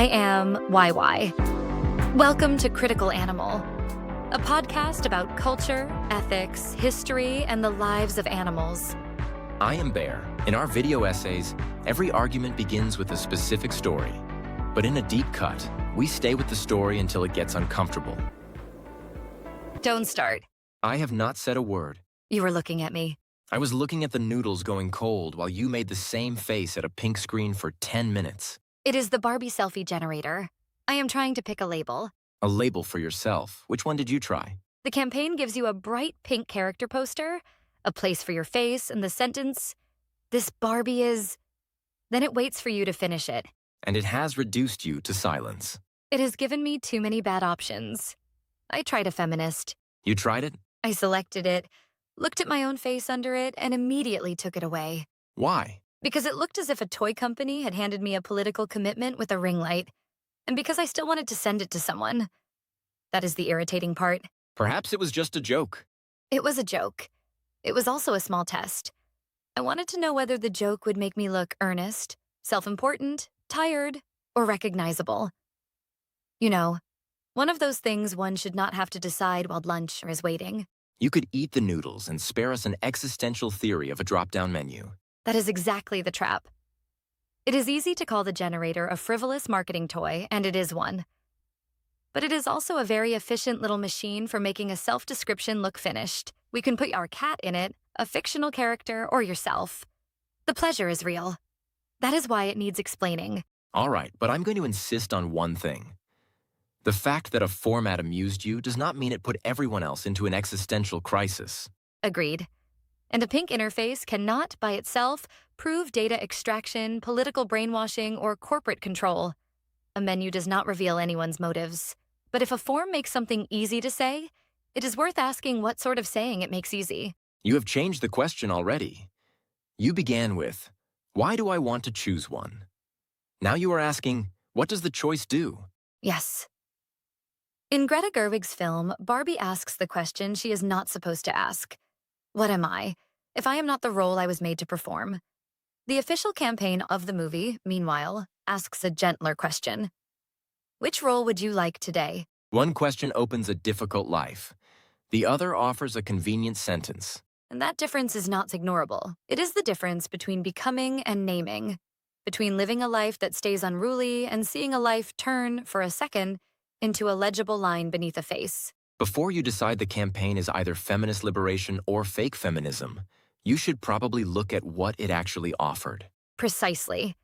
I am YY. Welcome to Critical Animal, a podcast about culture, ethics, history, and the lives of animals. I am Bear. In our video essays, every argument begins with a specific story. But in a deep cut, we stay with the story until it gets uncomfortable. Don't start. I have not said a word. You were looking at me. I was looking at the noodles going cold while you made the same face at a pink screen for 10 minutes. It is the Barbie Selfie Generator. I am trying to pick a label. A label for yourself. Which one did you try? The campaign gives you a bright pink character poster, a place for your face, and the sentence, "This Barbie is..." Then it waits for you to finish it. And it has reduced you to silence. It has given me too many bad options. I tried a feminist. You tried it? I selected it, looked at my own face under it, and immediately took it away. Why? Because it looked as if a toy company had handed me a political commitment with a ring light, and because I still wanted to send it to someone. That is the irritating part. Perhaps it was just a joke. It was a joke. It was also a small test. I wanted to know whether the joke would make me look earnest, self-important, tired, or recognizable. You know, one of those things one should not have to decide while lunch is waiting. You could eat the noodles and spare us an existential theory of a drop-down menu. That is exactly the trap. It is easy to call the generator a frivolous marketing toy, and it is one. But it is also a very efficient little machine for making a self-description look finished. We can put our cat in it, a fictional character, or yourself. The pleasure is real. That is why it needs explaining. All right, but I'm going to insist on one thing. The fact that a format amused you does not mean it put everyone else into an existential crisis. Agreed. And a pink interface cannot, by itself, prove data extraction, political brainwashing, or corporate control. A menu does not reveal anyone's motives. But if a form makes something easy to say, it is worth asking what sort of saying it makes easy. You have changed the question already. You began with, why do I want to choose one? Now you are asking, what does the choice do? Yes. In Greta Gerwig's film, Barbie asks the question she is not supposed to ask. What am I, if I am not the role I was made to perform? The official campaign of the movie, meanwhile, asks a gentler question. Which role would you like today? One question opens a difficult life. The other offers a convenient sentence. And that difference is not ignorable. It is the difference between becoming and naming, between living a life that stays unruly and seeing a life turn, for a second, into a legible line beneath a face. Before you decide the campaign is either feminist liberation or fake feminism, you should probably look at what it actually offered. Precisely.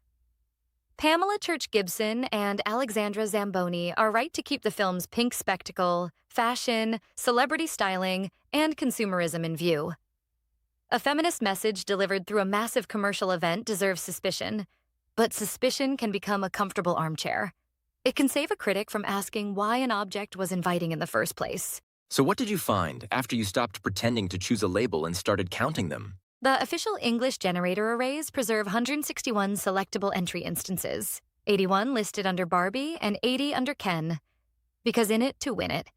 Pamela Church Gibson and Alexandra Zamboni are right to keep the film's pink spectacle, fashion, celebrity styling, and consumerism in view. A feminist message delivered through a massive commercial event deserves suspicion, but suspicion can become a comfortable armchair. It can save a critic from asking why an object was inviting in the first place. So what did you find after you stopped pretending to choose a label and started counting them? The official English generator arrays preserve 161 selectable entry instances, 81 listed under Barbie and 80 under Ken. Because In It to Win It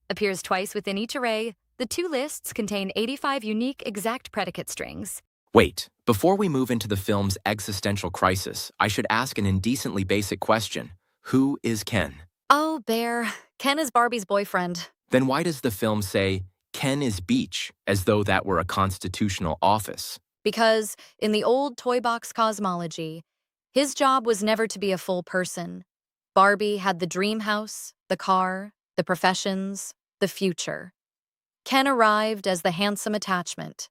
appears twice within each array, the two lists contain 85 unique exact predicate strings. Wait, before we move into the film's existential crisis, I should ask an indecently basic question. Who is Ken? Oh, Bear. Ken is Barbie's boyfriend. Then why does the film say, Ken is Beach, as though that were a constitutional office? Because, in the old toy box cosmology, his job was never to be a full person. Barbie had the dream house, the car, the professions, the future. Ken arrived as the handsome attachment.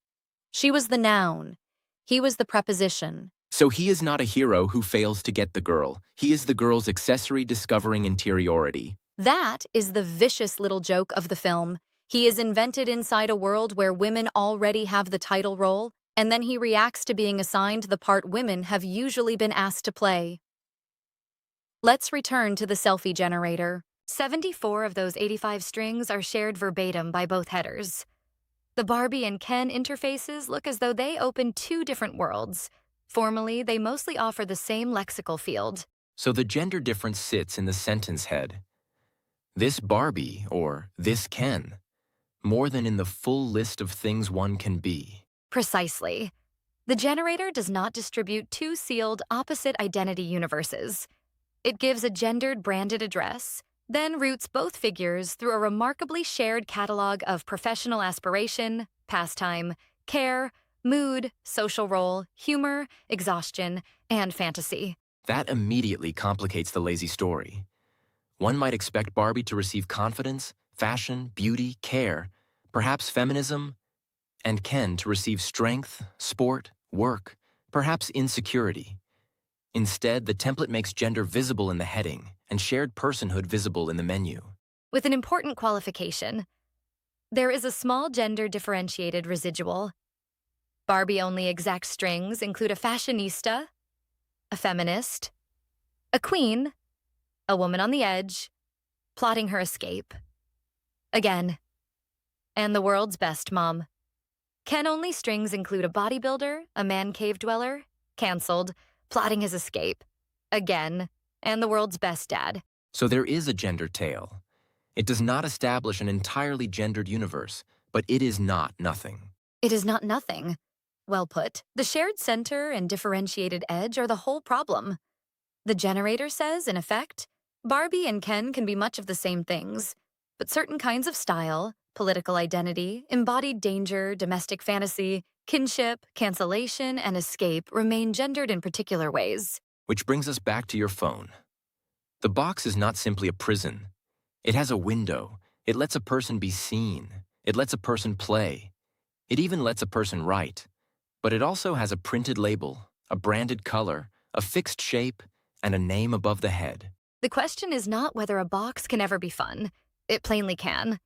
She was the noun. He was the preposition. So he is not a hero who fails to get the girl. He is the girl's accessory discovering interiority. That is the vicious little joke of the film. He is invented inside a world where women already have the title role, and then he reacts to being assigned the part women have usually been asked to play. Let's return to the selfie generator. 74 of those 85 strings are shared verbatim by both headers. The Barbie and Ken interfaces look as though they open two different worlds. Formally, they mostly offer the same lexical field. So the gender difference sits in the sentence head. This Barbie, or this Ken, more than in the full list of things one can be. Precisely. The generator does not distribute two sealed opposite identity universes. It gives a gendered branded address, then routes both figures through a remarkably shared catalog of professional aspiration, pastime, care, mood, social role, humor, exhaustion, and fantasy. That immediately complicates the lazy story. One might expect Barbie to receive confidence, fashion, beauty, care, perhaps feminism, and Ken to receive strength, sport, work, perhaps insecurity. Instead, the template makes gender visible in the heading and shared personhood visible in the menu. With an important qualification. There is a small gender-differentiated residual. Barbie-only exact strings include a fashionista, a feminist, a queen, a woman on the edge, plotting her escape. Again. And the world's best mom. Ken-only strings include a bodybuilder, a man-cave dweller, cancelled, plotting his escape. Again. And the world's best dad. So there is a gender tale. It does not establish an entirely gendered universe, but it is not nothing. It is not nothing. Well put. The shared center and differentiated edge are the whole problem. The generator says, in effect, Barbie and Ken can be much of the same things, but certain kinds of style, political identity, embodied danger, domestic fantasy, kinship, cancellation, and escape remain gendered in particular ways. Which brings us back to your phone. The box is not simply a prison. It has a window. It lets a person be seen. It lets a person play. It even lets a person write. But it also has a printed label, a branded color, a fixed shape, and a name above the head. The question is not whether a box can ever be fun. It plainly can.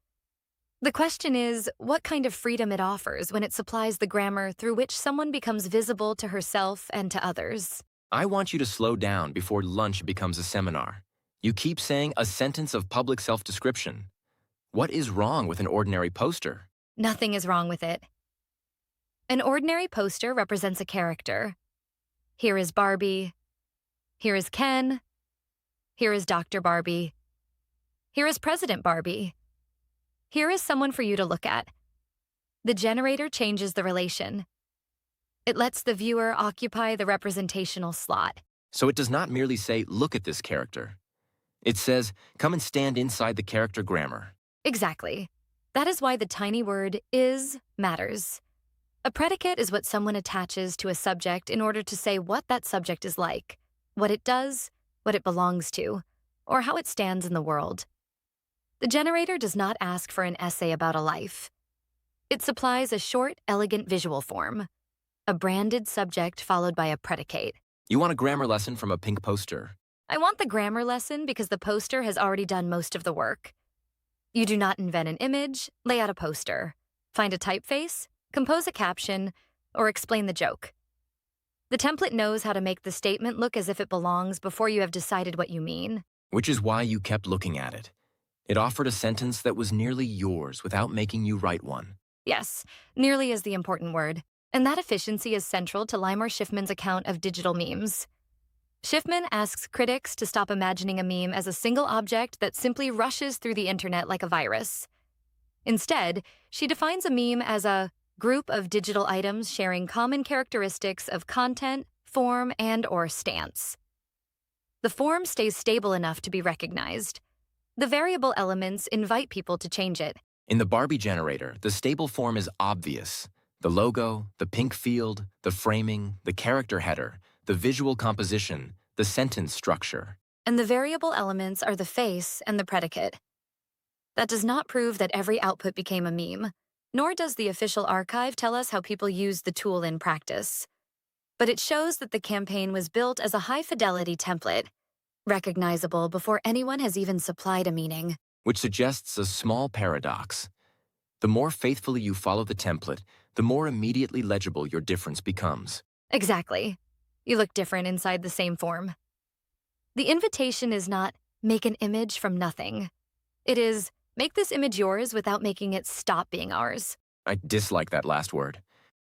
The question is what kind of freedom it offers when it supplies the grammar through which someone becomes visible to herself and to others. I want you to slow down before lunch becomes a seminar. You keep saying a sentence of public self-description. What is wrong with an ordinary poster? Nothing is wrong with it. An ordinary poster represents a character. Here is Barbie. Here is Ken. Here is Dr. Barbie. Here is President Barbie. Here is someone for you to look at. The generator changes the relation. It lets the viewer occupy the representational slot. So it does not merely say, look at this character. It says, come and stand inside the character grammar. Exactly. That is why the tiny word is matters. A predicate is what someone attaches to a subject in order to say what that subject is like, what it does, what it belongs to, or how it stands in the world. The generator does not ask for an essay about a life. It supplies a short, elegant visual form, a branded subject followed by a predicate. You want a grammar lesson from a pink poster? I want the grammar lesson because the poster has already done most of the work. You do not invent an image, lay out a poster, find a typeface, compose a caption, or explain the joke. The template knows how to make the statement look as if it belongs before you have decided what you mean. Which is why you kept looking at it. It offered a sentence that was nearly yours without making you write one. Yes, nearly is the important word. And that efficiency is central to Limor Schiffman's account of digital memes. Schiffman asks critics to stop imagining a meme as a single object that simply rushes through the internet like a virus. Instead, she defines a meme as a group of digital items sharing common characteristics of content, form, and/or stance. The form stays stable enough to be recognized. The variable elements invite people to change it. In the Barbie generator, the stable form is obvious. The logo, the pink field, the framing, the character header, the visual composition, the sentence structure. And the variable elements are the face and the predicate. That does not prove that every output became a meme, nor does the official archive tell us how people used the tool in practice. But it shows that the campaign was built as a high-fidelity template, recognizable before anyone has even supplied a meaning. Which suggests a small paradox. The more faithfully you follow the template, the more immediately legible your difference becomes. Exactly. You look different inside the same form. The invitation is not, make an image from nothing. It is, make this image yours without making it stop being ours. I dislike that last word.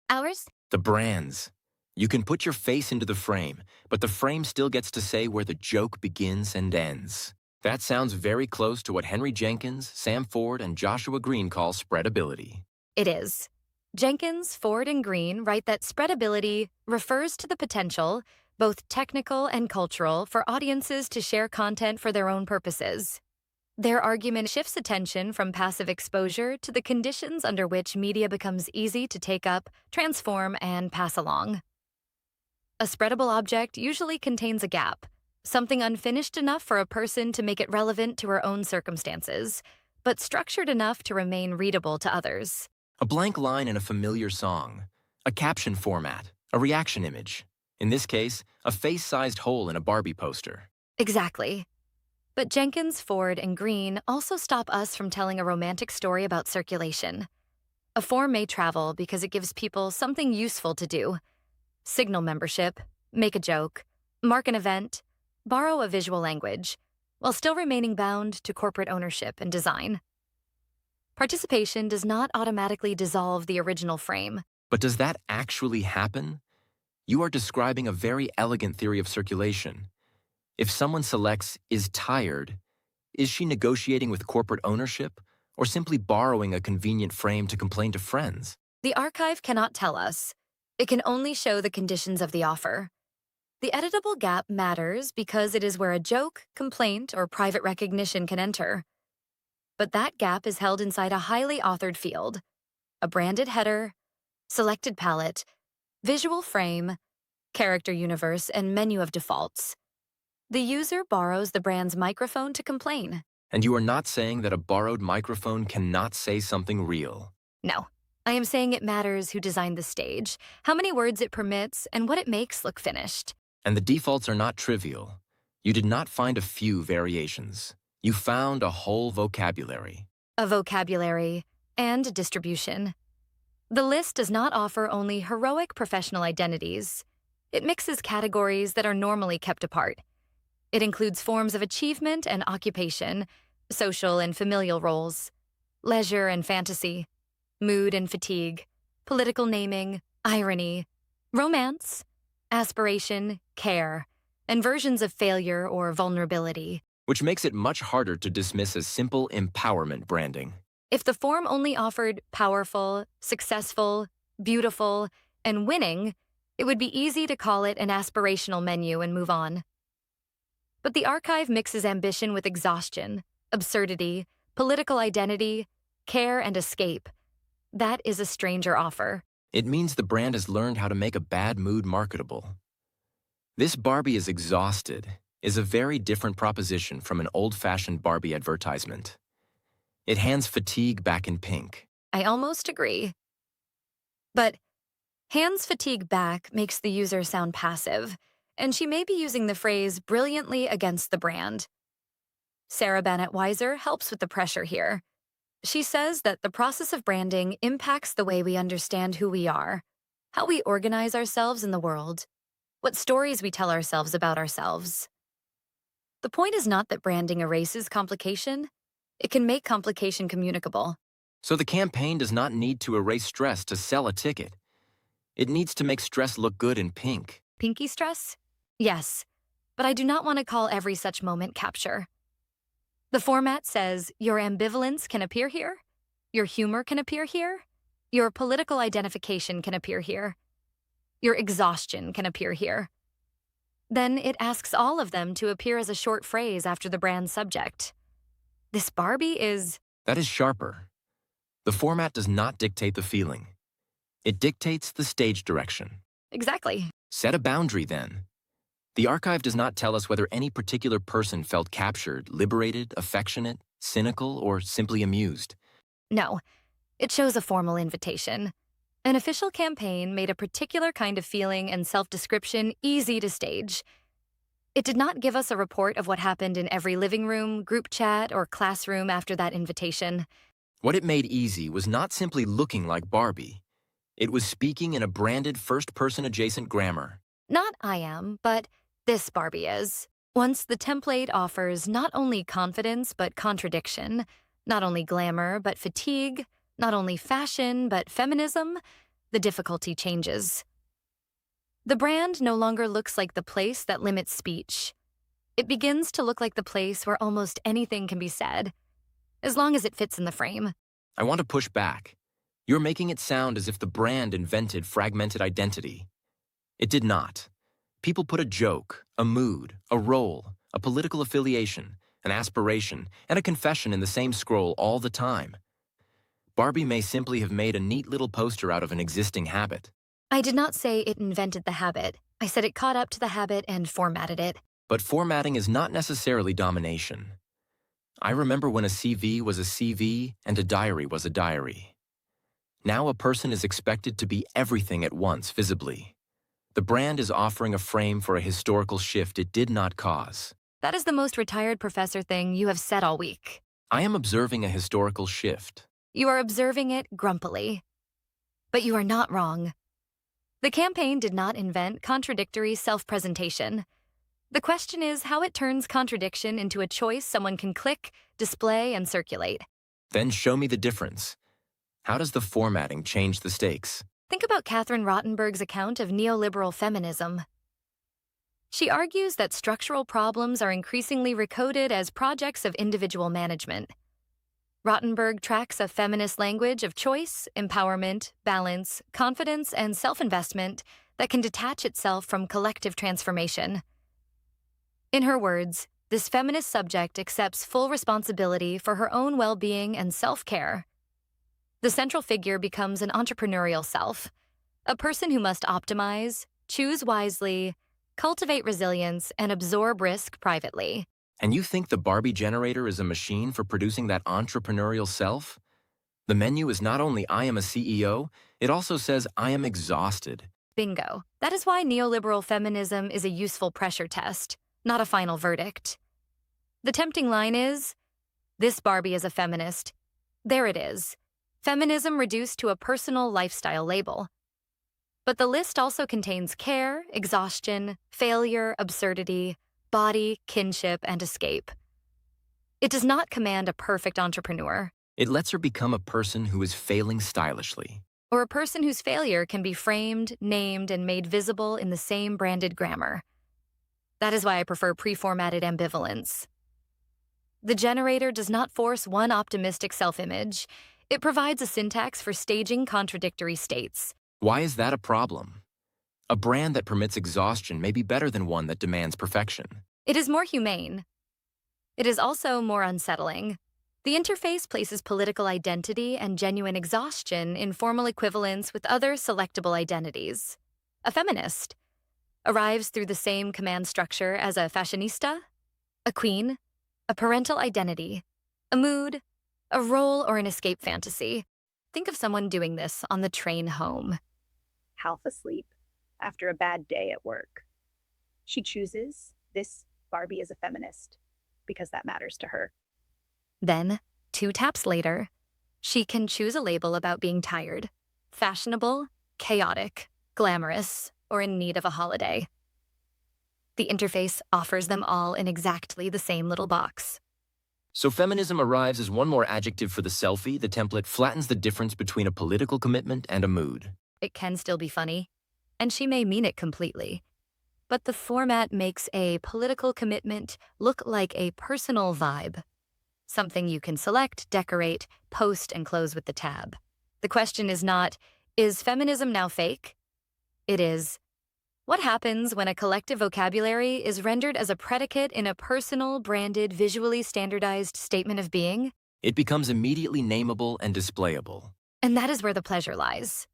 Ours? The brands. You can put your face into the frame, but the frame still gets to say where the joke begins and ends. That sounds very close to what Henry Jenkins, Sam Ford, and Joshua Green call spreadability. It is. Jenkins, Ford, and Green write that spreadability refers to the potential, both technical and cultural, for audiences to share content for their own purposes. Their argument shifts attention from passive exposure to the conditions under which media becomes easy to take up, transform, and pass along. A spreadable object usually contains a gap, something unfinished enough for a person to make it relevant to her own circumstances, but structured enough to remain readable to others. A blank line in a familiar song, a caption format, a reaction image. In this case, a face-sized hole in a Barbie poster. Exactly. But Jenkins, Ford, and Green also stop us from telling a romantic story about circulation. A form may travel because it gives people something useful to do. Signal membership, make a joke, mark an event, borrow a visual language, while still remaining bound to corporate ownership and design. Participation does not automatically dissolve the original frame. But does that actually happen? You are describing a very elegant theory of circulation. If someone selects "is tired," is she negotiating with corporate ownership or simply borrowing a convenient frame to complain to friends? The archive cannot tell us. It can only show the conditions of the offer. The editable gap matters because it is where a joke, complaint, or private recognition can enter. But that gap is held inside a highly authored field: a branded header, selected palette, visual frame, character universe, and menu of defaults. The user borrows the brand's microphone to complain. And you are not saying that a borrowed microphone cannot say something real? No. I am saying it matters who designed the stage, how many words it permits, and what it makes look finished. And the defaults are not trivial. You did not find a few variations. You found a whole vocabulary. A vocabulary and a distribution. The list does not offer only heroic professional identities. It mixes categories that are normally kept apart. It includes forms of achievement and occupation, social and familial roles, leisure and fantasy, mood and fatigue, political naming, irony, romance, aspiration, care, and versions of failure or vulnerability. Which makes it much harder to dismiss as simple empowerment branding. If the form only offered powerful, successful, beautiful, and winning, it would be easy to call it an aspirational menu and move on. But the archive mixes ambition with exhaustion, absurdity, political identity, care, and escape. That is a stranger offer. It means the brand has learned how to make a bad mood marketable. This Barbie is exhausted is a very different proposition from an old-fashioned Barbie advertisement. It hands fatigue back in pink. I almost agree. But hands fatigue back makes the user sound passive, and she may be using the phrase brilliantly against the brand. Sarah Bannett-Weiser helps with the pressure here. She says that the process of branding impacts the way we understand who we are, how we organize ourselves in the world, what stories we tell ourselves about ourselves. The point is not that branding erases complication. It can make complication communicable. So the campaign does not need to erase stress to sell a ticket. It needs to make stress look good in pink. Pinky stress? Yes, but I do not want to call every such moment capture. The format says your ambivalence can appear here, your humor can appear here, your political identification can appear here, your exhaustion can appear here. Then it asks all of them to appear as a short phrase after the brand's subject. This Barbie is... That is sharper. The format does not dictate the feeling. It dictates the stage direction. Exactly. Set a boundary then. The archive does not tell us whether any particular person felt captured, liberated, affectionate, cynical, or simply amused. No, it shows a formal invitation. An official campaign made a particular kind of feeling and self-description easy to stage. It did not give us a report of what happened in every living room, group chat, or classroom after that invitation. What it made easy was not simply looking like Barbie. It was speaking in a branded first-person adjacent grammar. Not I am, but this Barbie is. Once the template offers not only confidence but contradiction, not only glamour but fatigue, not only fashion but feminism, the difficulty changes. The brand no longer looks like the place that limits speech. It begins to look like the place where almost anything can be said, as long as it fits in the frame. I want to push back. You're making it sound as if the brand invented fragmented identity. It did not. People put a joke, a mood, a role, a political affiliation, an aspiration, and a confession in the same scroll all the time. Barbie may simply have made a neat little poster out of an existing habit. I did not say it invented the habit. I said it caught up to the habit and formatted it. But formatting is not necessarily domination. I remember when a CV was a CV and a diary was a diary. Now a person is expected to be everything at once visibly. The brand is offering a frame for a historical shift it did not cause. That is the most retired professor thing you have said all week. I am observing a historical shift. You are observing it grumpily. But you are not wrong. The campaign did not invent contradictory self-presentation. The question is how it turns contradiction into a choice someone can click, display, and circulate. Then show me the difference. How does the formatting change the stakes? Think about Catherine Rottenberg's account of neoliberal feminism. She argues that structural problems are increasingly recoded as projects of individual management. Rottenberg tracks a feminist language of choice, empowerment, balance, confidence, and self-investment that can detach itself from collective transformation. In her words, this feminist subject accepts full responsibility for her own well-being and self-care. The central figure becomes an entrepreneurial self, a person who must optimize, choose wisely, cultivate resilience, and absorb risk privately. And you think the Barbie generator is a machine for producing that entrepreneurial self? The menu is not only I am a CEO, it also says I am exhausted. Bingo. That is why neoliberal feminism is a useful pressure test, not a final verdict. The tempting line is, this Barbie is a feminist. There it is. Feminism reduced to a personal lifestyle label. But the list also contains care, exhaustion, failure, absurdity, body, kinship, and escape. It does not command a perfect entrepreneur. It lets her become a person who is failing stylishly. Or a person whose failure can be framed, named, and made visible in the same branded grammar. That is why I prefer pre-formatted ambivalence. The generator does not force one optimistic self-image. It provides a syntax for staging contradictory states. Why is that a problem? A brand that permits exhaustion may be better than one that demands perfection. It is more humane. It is also more unsettling. The interface places political identity and genuine exhaustion in formal equivalence with other selectable identities. A feminist arrives through the same command structure as a fashionista, a queen, a parental identity, a mood, a role, or an escape fantasy. Think of someone doing this on the train home. Half asleep after a bad day at work. She chooses this Barbie is a feminist because that matters to her. Then, 2 taps later, she can choose a label about being tired, fashionable, chaotic, glamorous, or in need of a holiday. The interface offers them all in exactly the same little box. So feminism arrives as one more adjective for the selfie. The template flattens the difference between a political commitment and a mood. It can still be funny, and she may mean it completely. But the format makes a political commitment look like a personal vibe. Something you can select, decorate, post, and close with the tab. The question is not, is feminism now fake? It is, what happens when a collective vocabulary is rendered as a predicate in a personal, branded, visually standardized statement of being? It becomes immediately nameable and displayable. And that is where the pleasure lies.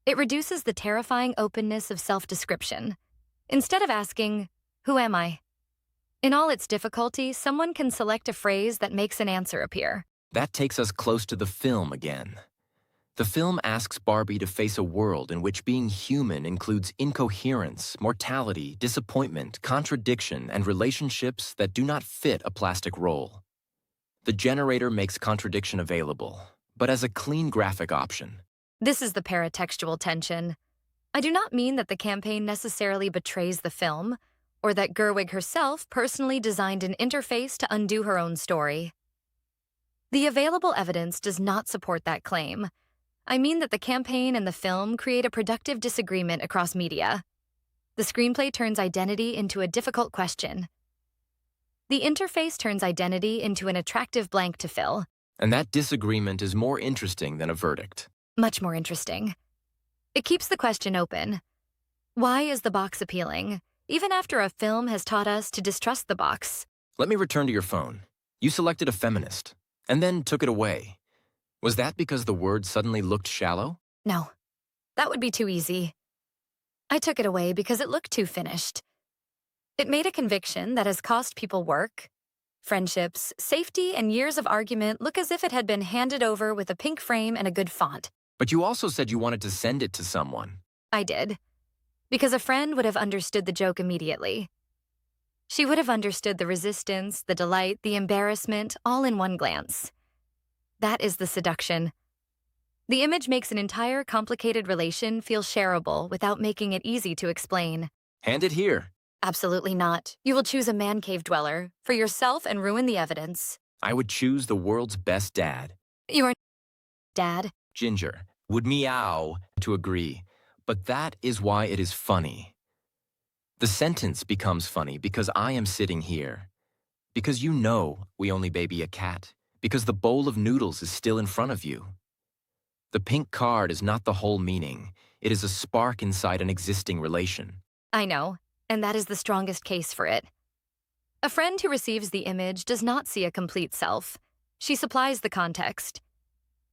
It reduces the terrifying openness of self-description. Instead of asking, who am I? In all its difficulty, someone can select a phrase that makes an answer appear. That takes us close to the film again. The film asks Barbie to face a world in which being human includes incoherence, mortality, disappointment, contradiction, and relationships that do not fit a plastic role. The generator makes contradiction available, but as a clean graphic option. This is the paratextual tension. I do not mean that the campaign necessarily betrays the film, or that Gerwig herself personally designed an interface to undo her own story. The available evidence does not support that claim. I mean that the campaign and the film create a productive disagreement across media. The screenplay turns identity into a difficult question. The interface turns identity into an attractive blank to fill. And that disagreement is more interesting than a verdict. Much more interesting. It keeps the question open. Why is the box appealing, even after a film has taught us to distrust the box? Let me return to your phone. You selected a feminist, and then took it away. Was that because the word suddenly looked shallow? No, that would be too easy. I took it away because it looked too finished. It made a conviction that has cost people work, friendships, safety, and years of argument look as if it had been handed over with a pink frame and a good font. But you also said you wanted to send it to someone. I did. Because a friend would have understood the joke immediately. She would have understood the resistance, the delight, the embarrassment, all in one glance. That is the seduction. The image makes an entire complicated relation feel shareable without making it easy to explain. Hand it here. Absolutely not. You will choose a man cave dweller for yourself and ruin the evidence. I would choose the world's best dad. You are Dad. Ginger would meow to agree, but that is why it is funny. The sentence becomes funny because I am sitting here. Because you know we only baby a cat. Because the bowl of noodles is still in front of you. The pink card is not the whole meaning. It is a spark inside an existing relation. I know, and that is the strongest case for it. A friend who receives the image does not see a complete self. She supplies the context.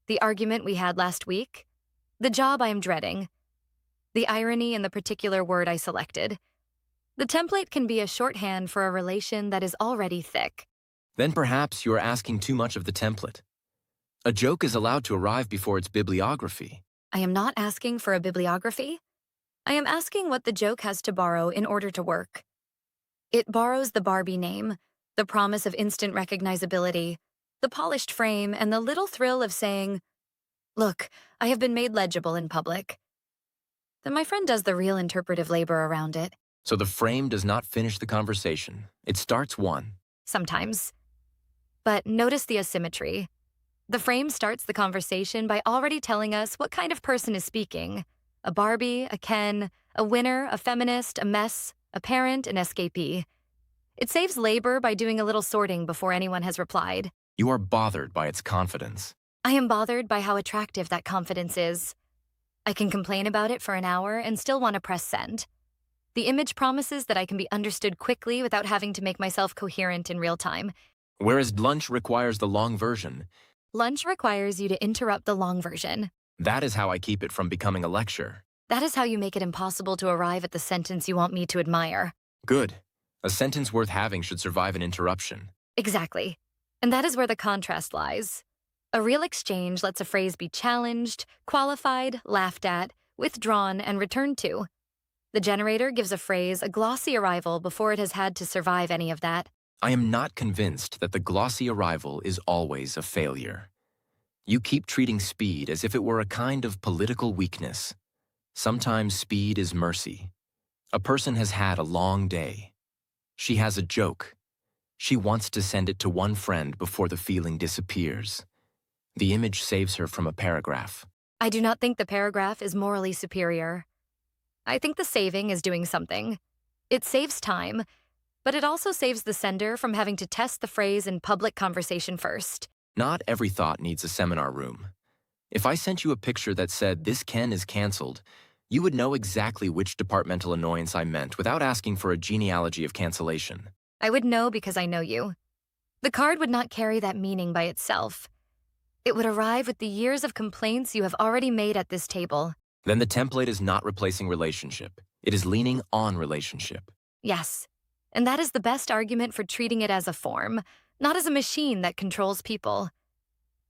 The argument we had last week, the job I am dreading, the irony in the particular word I selected. The template can be a shorthand for a relation that is already thick. Then perhaps you are asking too much of the template. A joke is allowed to arrive before its bibliography. I am not asking for a bibliography. I am asking what the joke has to borrow in order to work. It borrows the Barbie name, the promise of instant recognizability, the polished frame, and the little thrill of saying, "Look, I have been made legible in public." Then my friend does the real interpretive labor around it. So the frame does not finish the conversation. It starts one. Sometimes. But notice the asymmetry. The frame starts the conversation by already telling us what kind of person is speaking. A Barbie, a Ken, a winner, a feminist, a mess, a parent, an escapee. It saves labor by doing a little sorting before anyone has replied. You are bothered by its confidence. I am bothered by how attractive that confidence is. I can complain about it for an hour and still want to press send. The image promises that I can be understood quickly without having to make myself coherent in real time. Whereas lunch requires the long version. Lunch requires you to interrupt the long version. That is how I keep it from becoming a lecture. That is how you make it impossible to arrive at the sentence you want me to admire. Good. A sentence worth having should survive an interruption. Exactly. And that is where the contrast lies. A real exchange lets a phrase be challenged, qualified, laughed at, withdrawn, and returned to. The generator gives a phrase a glossy arrival before it has had to survive any of that. I am not convinced that the glossy arrival is always a failure. You keep treating speed as if it were a kind of political weakness. Sometimes speed is mercy. A person has had a long day. She has a joke. She wants to send it to one friend before the feeling disappears. The image saves her from a paragraph. I do not think the paragraph is morally superior. I think the saving is doing something. It saves time, but it also saves the sender from having to test the phrase in public conversation first. Not every thought needs a seminar room. If I sent you a picture that said, "This Ken is canceled," you would know exactly which departmental annoyance I meant without asking for a genealogy of cancellation. I would know because I know you. The card would not carry that meaning by itself. It would arrive with the years of complaints you have already made at this table. Then the template is not replacing relationship. It is leaning on relationship. Yes, and that is the best argument for treating it as a form, not as a machine that controls people.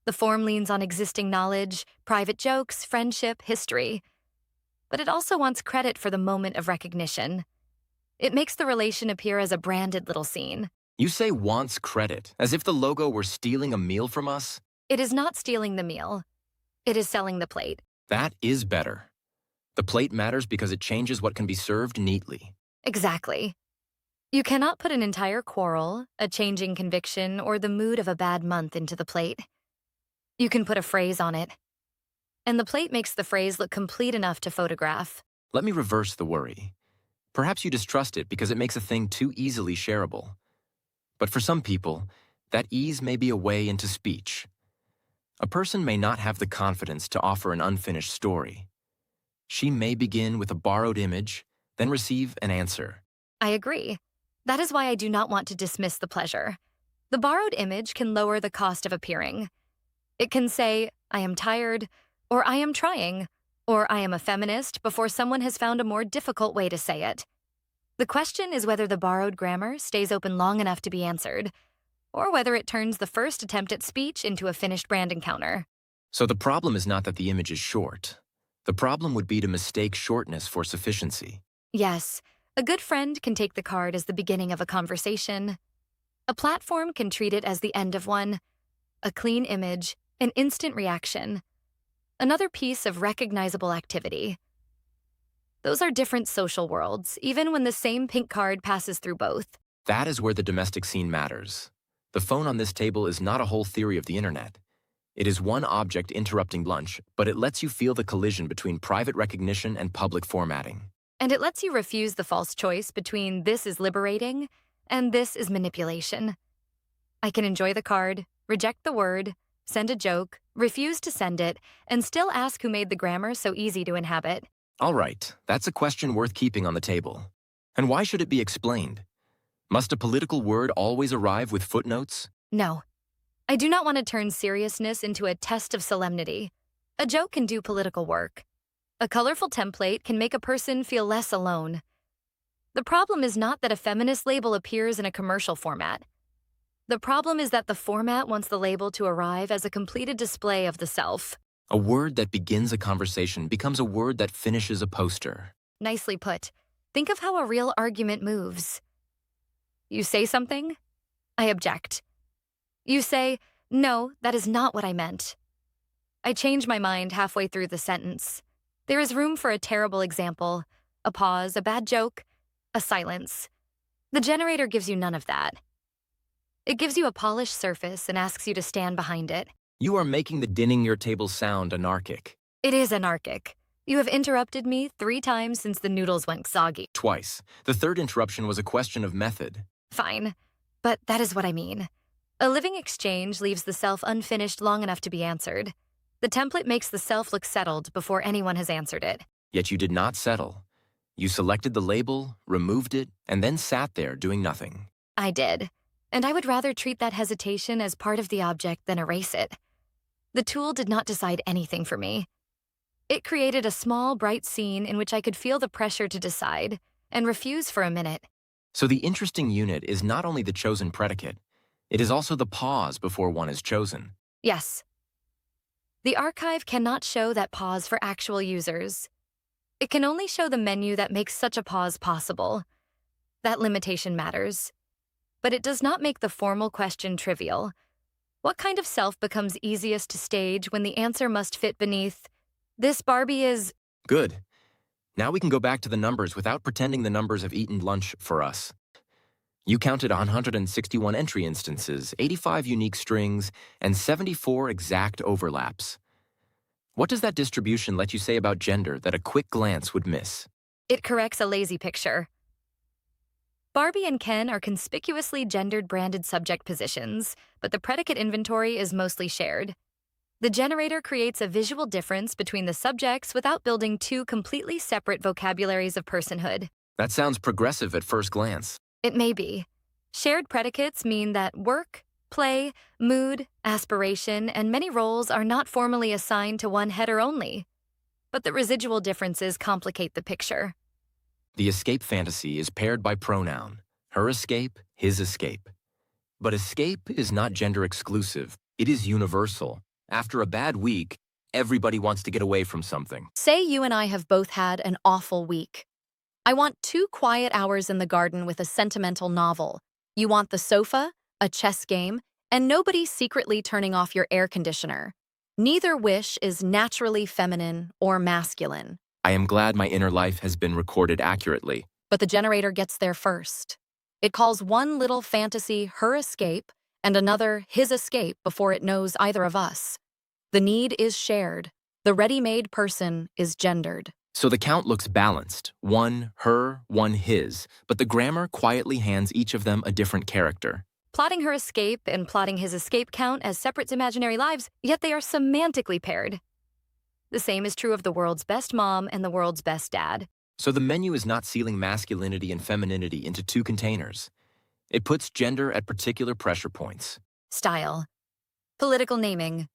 The form leans on existing knowledge, private jokes, friendship, history. But it also wants credit for the moment of recognition. It makes the relation appear as a branded little scene. You say wants credit, as if the logo were stealing a meal from us? It is not stealing the meal. It is selling the plate. That is better. The plate matters because it changes what can be served neatly. Exactly. You cannot put an entire quarrel, a changing conviction, or the mood of a bad month into the plate. You can put a phrase on it. And the plate makes the phrase look complete enough to photograph. Let me reverse the worry. Perhaps you distrust it because it makes a thing too easily shareable. But for some people, that ease may be a way into speech. A person may not have the confidence to offer an unfinished story. She may begin with a borrowed image, then receive an answer. I agree. That is why I do not want to dismiss the pleasure. The borrowed image can lower the cost of appearing. It can say, I am tired, or I am trying, or I am a feminist before someone has found a more difficult way to say it. The question is whether the borrowed grammar stays open long enough to be answered, or whether it turns the first attempt at speech into a finished brand encounter. So the problem is not that the image is short. The problem would be to mistake shortness for sufficiency. Yes, a good friend can take the card as the beginning of a conversation. A platform can treat it as the end of one. A clean image, an instant reaction. Another piece of recognizable activity. Those are different social worlds, even when the same pink card passes through both. That is where the domestic scene matters. The phone on this table is not a whole theory of the internet. It is one object interrupting lunch, but it lets you feel the collision between private recognition and public formatting. And it lets you refuse the false choice between this is liberating and this is manipulation. I can enjoy the card, reject the word, send a joke, refuse to send it, and still ask who made the grammar so easy to inhabit. All right, that's a question worth keeping on the table. And why should it be explained? Must a political word always arrive with footnotes? No. I do not want to turn seriousness into a test of solemnity. A joke can do political work. A colorful template can make a person feel less alone. The problem is not that a feminist label appears in a commercial format. The problem is that the format wants the label to arrive as a completed display of the self. A word that begins a conversation becomes a word that finishes a poster. Nicely put. Think of how a real argument moves. You say something? I object. You say, no, that is not what I meant. I change my mind halfway through the sentence. There is room for a terrible example, a pause, a bad joke, a silence. The generator gives you none of that. It gives you a polished surface and asks you to stand behind it. You are making the dinning your table sound anarchic. It is anarchic. You have interrupted me 3 times since the noodles went soggy. Twice. The third interruption was a question of method. Fine, but that is what I mean. A living exchange leaves the self unfinished long enough to be answered. The template makes the self look settled before anyone has answered it. Yet you did not settle. You selected the label, removed it, and then sat there doing nothing. I did, and I would rather treat that hesitation as part of the object than erase it. The tool did not decide anything for me. It created a small, bright scene in which I could feel the pressure to decide and refuse for a minute. So the interesting unit is not only the chosen predicate, it is also the pause before one is chosen. Yes. The archive cannot show that pause for actual users. It can only show the menu that makes such a pause possible. That limitation matters. But it does not make the formal question trivial. What kind of self becomes easiest to stage when the answer must fit beneath, this Barbie is... Good. Now we can go back to the numbers without pretending the numbers have eaten lunch for us. You counted 161 entry instances, 85 unique strings, and 74 exact overlaps. What does that distribution let you say about gender that a quick glance would miss? It corrects a lazy picture. Barbie and Ken are conspicuously gendered branded subject positions, but the predicate inventory is mostly shared. The generator creates a visual difference between the subjects without building 2 completely separate vocabularies of personhood. That sounds progressive at first glance. It may be. Shared predicates mean that work, play, mood, aspiration, and many roles are not formally assigned to one header only. But the residual differences complicate the picture. The escape fantasy is paired by pronoun, her escape, his escape. But escape is not gender exclusive, it is universal. After a bad week, everybody wants to get away from something. Say you and I have both had an awful week. I want 2 quiet hours in the garden with a sentimental novel. You want the sofa, a chess game, and nobody secretly turning off your air conditioner. Neither wish is naturally feminine or masculine. I am glad my inner life has been recorded accurately. But the generator gets there first. It calls one little fantasy her escape and another his escape before it knows either of us. The need is shared. The ready-made person is gendered. So the count looks balanced, 1 her, 1 his, but the grammar quietly hands each of them a different character. Plotting her escape and plotting his escape count as separate imaginary lives, yet they are semantically paired. The same is true of the world's best mom and the world's best dad. So the menu is not sealing masculinity and femininity into two containers. It puts gender at particular pressure points. Style, political naming,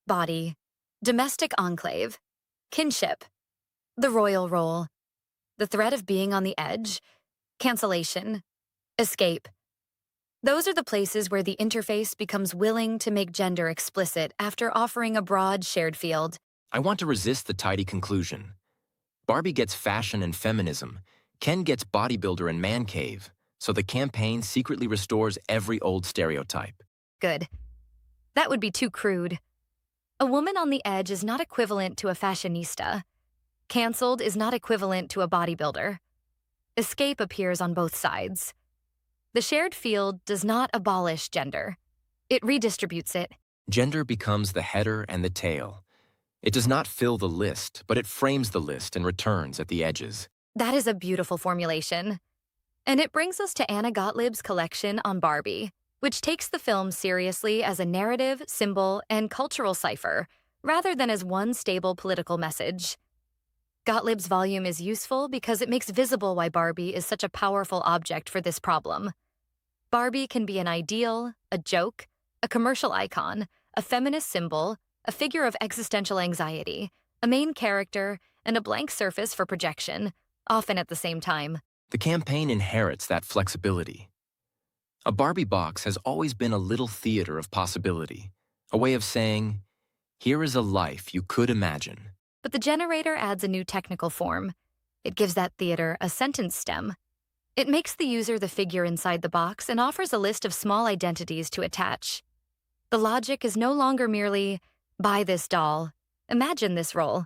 body, domestic enclave, kinship, the royal role, the threat of being on the edge, cancellation, escape. Those are the places where the interface becomes willing to make gender explicit after offering a broad shared field. I want to resist the tidy conclusion. Barbie gets fashion and feminism. Ken gets bodybuilder and man cave. So the campaign secretly restores every old stereotype. Good. That would be too crude. A woman on the edge is not equivalent to a fashionista. Cancelled is not equivalent to a bodybuilder. Escape appears on both sides. The shared field does not abolish gender. It redistributes it. Gender becomes the header and the tail. It does not fill the list, but it frames the list and returns at the edges. That is a beautiful formulation. And it brings us to Anna Gottlieb's collection on Barbie, which takes the film seriously as a narrative, symbol, and cultural cipher, rather than as one stable political message. Gottlieb's volume is useful because it makes visible why Barbie is such a powerful object for this problem. Barbie can be an ideal, a joke, a commercial icon, a feminist symbol, a figure of existential anxiety, a main character, and a blank surface for projection, often at the same time. The campaign inherits that flexibility. A Barbie box has always been a little theater of possibility, a way of saying, here is a life you could imagine. But the generator adds a new technical form. It gives that theater a sentence stem. It makes the user the figure inside the box and offers a list of small identities to attach. The logic is no longer merely, buy this doll, imagine this role.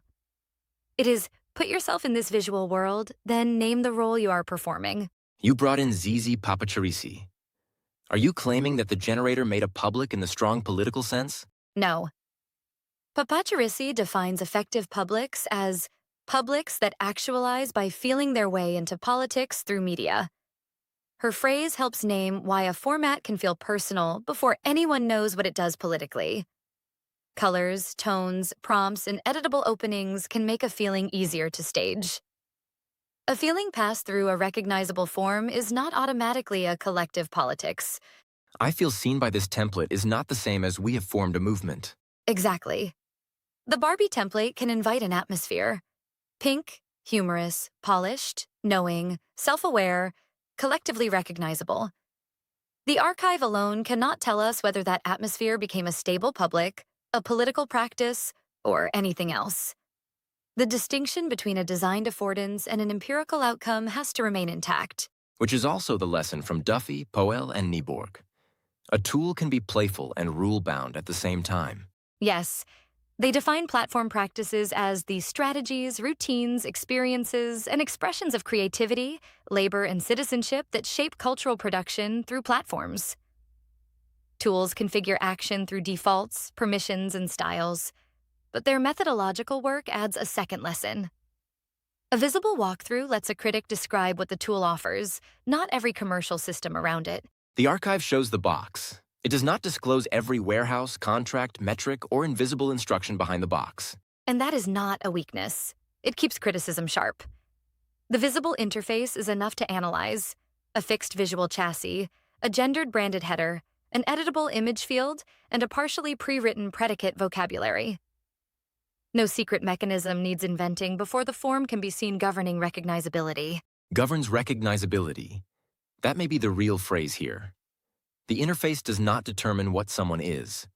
It is, put yourself in this visual world, then name the role you are performing. You brought in Zizi Papacherisi. Are you claiming that the generator made a public in the strong political sense? No. Papacherisi defines effective publics as publics that actualize by feeling their way into politics through media. Her phrase helps name why a format can feel personal before anyone knows what it does politically. Colors, tones, prompts, and editable openings can make a feeling easier to stage. A feeling passed through a recognizable form is not automatically a collective politics. I feel seen by this template is not the same as we have formed a movement. Exactly. The Barbie template can invite an atmosphere. Pink, humorous, polished, knowing, self-aware, collectively recognizable. The archive alone cannot tell us whether that atmosphere became a stable public, a political practice, or anything else. The distinction between a designed affordance and an empirical outcome has to remain intact. Which is also the lesson from Duffy, Poel, and Nieborg. A tool can be playful and rule-bound at the same time. Yes, they define platform practices as the strategies, routines, experiences, and expressions of creativity, labor, and citizenship that shape cultural production through platforms. Tools configure action through defaults, permissions, and styles, but their methodological work adds a second lesson. A visible walkthrough lets a critic describe what the tool offers, not every commercial system around it. The archive shows the box. It does not disclose every warehouse, contract, metric, or invisible instruction behind the box. And that is not a weakness. It keeps criticism sharp. The visible interface is enough to analyze: a fixed visual chassis, a gendered branded header, an editable image field, and a partially pre-written predicate vocabulary. No secret mechanism needs inventing before the form can be seen governing recognizability. Governs recognizability. That may be the real phrase here. The interface does not determine what someone is.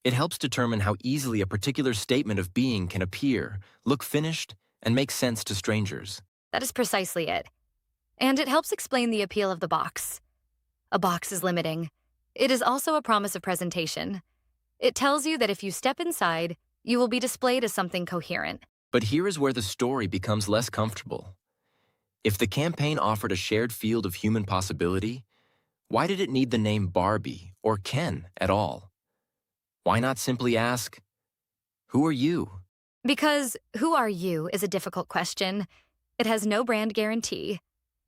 It helps determine how easily a particular statement of being can appear, look finished, and make sense to strangers. That is precisely it. And it helps explain the appeal of the box. A box is limiting. It is also a promise of presentation. It tells you that if you step inside, you will be displayed as something coherent. But here is where the story becomes less comfortable. If the campaign offered a shared field of human possibility, why did it need the name Barbie or Ken at all? Why not simply ask, who are you? Because who are you is a difficult question. It has no brand guarantee.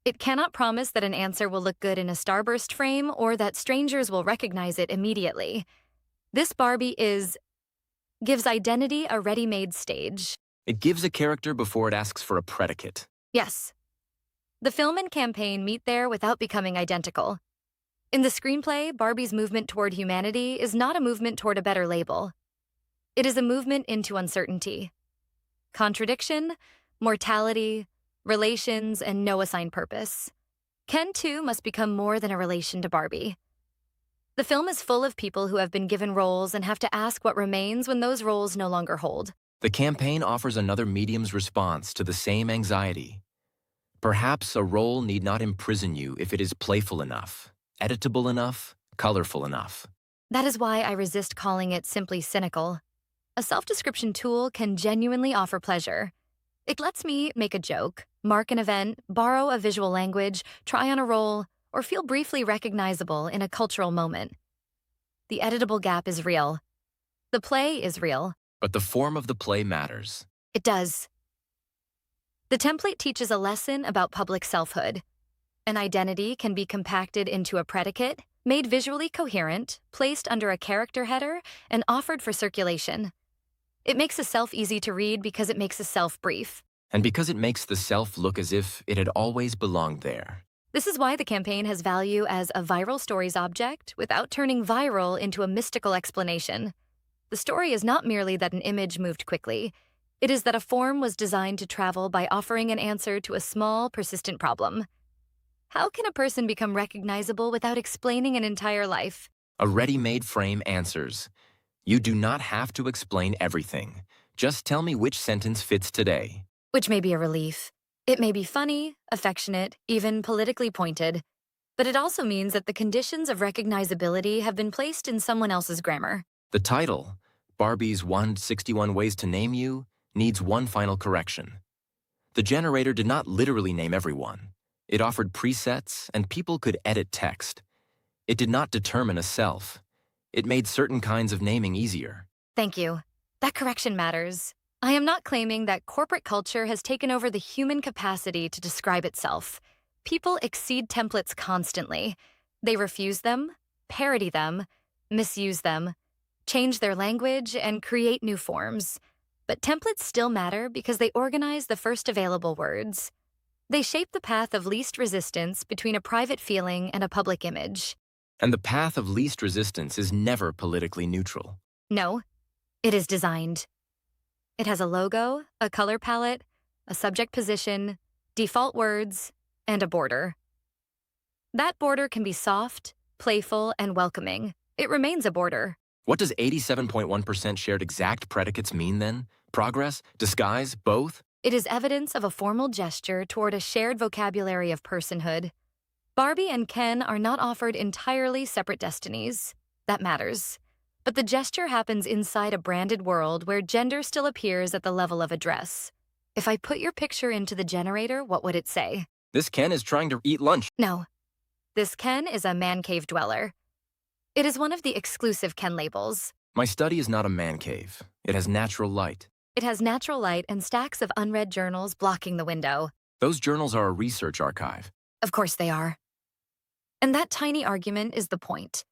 It cannot promise that an answer will look good in a starburst frame or that strangers will recognize it immediately. This Barbie gives identity a ready-made stage. It gives a character before it asks for a predicate. Yes. The film and campaign meet there without becoming identical. In the screenplay, Barbie's movement toward humanity is not a movement toward a better label. It is a movement into uncertainty. Contradiction, mortality, relations, and no assigned purpose. Ken, too, must become more than a relation to Barbie. The film is full of people who have been given roles and have to ask what remains when those roles no longer hold. The campaign offers another medium's response to the same anxiety. Perhaps a role need not imprison you if it is playful enough, editable enough, colorful enough. That is why I resist calling it simply cynical. A self-description tool can genuinely offer pleasure. It lets me make a joke, mark an event, borrow a visual language, try on a role, or feel briefly recognizable in a cultural moment. The editable gap is real. The play is real. But the form of the play matters. It does. The template teaches a lesson about public selfhood. An identity can be compacted into a predicate, made visually coherent, placed under a character header, and offered for circulation. It makes a self easy to read because it makes a self brief. And because it makes the self look as if it had always belonged there. This is why the campaign has value as a viral stories object without turning viral into a mystical explanation. The story is not merely that an image moved quickly. It is that a form was designed to travel by offering an answer to a small, persistent problem. How can a person become recognizable without explaining an entire life? A ready-made frame answers. You do not have to explain everything. Just tell me which sentence fits today. Which may be a relief. It may be funny, affectionate, even politically pointed. But it also means that the conditions of recognizability have been placed in someone else's grammar. The title, Barbie's 161 Ways to Name You, needs one final correction. The generator did not literally name everyone. It offered presets, and people could edit text. It did not determine a self. It made certain kinds of naming easier. Thank you. That correction matters. I am not claiming that corporate culture has taken over the human capacity to describe itself. People exceed templates constantly. They refuse them, parody them, misuse them, change their language, and create new forms. But templates still matter because they organize the first available words. They shape the path of least resistance between a private feeling and a public image. And the path of least resistance is never politically neutral. No, it is designed. It has a logo, a color palette, a subject position, default words, and a border. That border can be soft, playful, and welcoming. It remains a border. What does 87.1% shared exact predicates mean then? Progress? Disguise? Both? It is evidence of a formal gesture toward a shared vocabulary of personhood. Barbie and Ken are not offered entirely separate destinies. That matters. But the gesture happens inside a branded world where gender still appears at the level of address. If I put your picture into the generator, what would it say? This Ken is trying to eat lunch. No. This Ken is a man cave dweller. It is one of the exclusive Ken labels. My study is not a man cave. It has natural light. It has natural light and stacks of unread journals blocking the window. Those journals are a research archive. Of course they are. And that tiny argument is the point.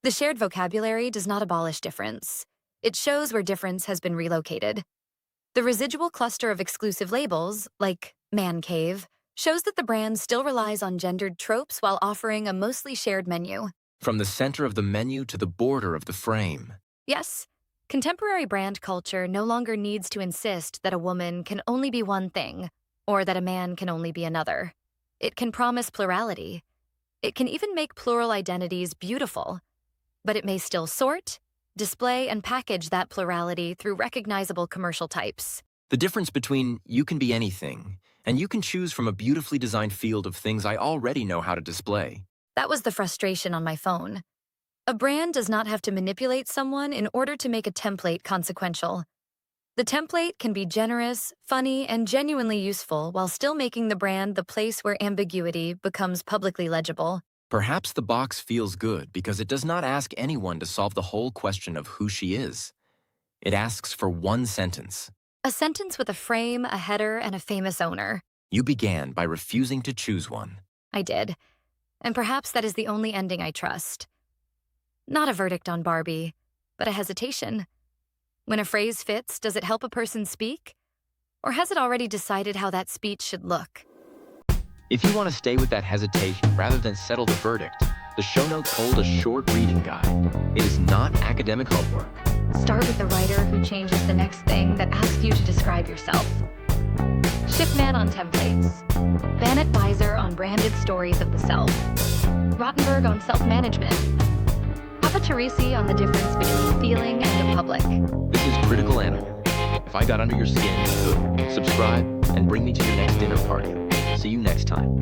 The shared vocabulary does not abolish difference. It shows where difference has been relocated. The residual cluster of exclusive labels, like man cave, shows that the brand still relies on gendered tropes while offering a mostly shared menu. From the center of the menu to the border of the frame. Yes, contemporary brand culture no longer needs to insist that a woman can only be one thing, or that a man can only be another. It can promise plurality. It can even make plural identities beautiful. But it may still sort, display, and package that plurality through recognizable commercial types. The difference between you can be anything, and you can choose from a beautifully designed field of things I already know how to display. That was the frustration on my phone. A brand does not have to manipulate someone in order to make a template consequential. The template can be generous, funny, and genuinely useful while still making the brand the place where ambiguity becomes publicly legible. Perhaps the box feels good because it does not ask anyone to solve the whole question of who she is. It asks for one sentence. A sentence with a frame, a header, and a famous owner. You began by refusing to choose one. I did. And perhaps that is the only ending I trust. Not a verdict on Barbie, but a hesitation. When a phrase fits, does it help a person speak? Or has it already decided how that speech should look? If you want to stay with that hesitation rather than settle the verdict, the show notes hold a short reading guide. It is not academic homework. Start with the writer who changes the next thing that asks you to describe yourself. Shipman on templates. Bannett Beiser on branded stories of the self. Rottenberg on self-management. Papacherisi on the difference between feeling and the public. This is Critical Animal. If I got under your skin, good. Subscribe and bring me to your next dinner party. See you next time.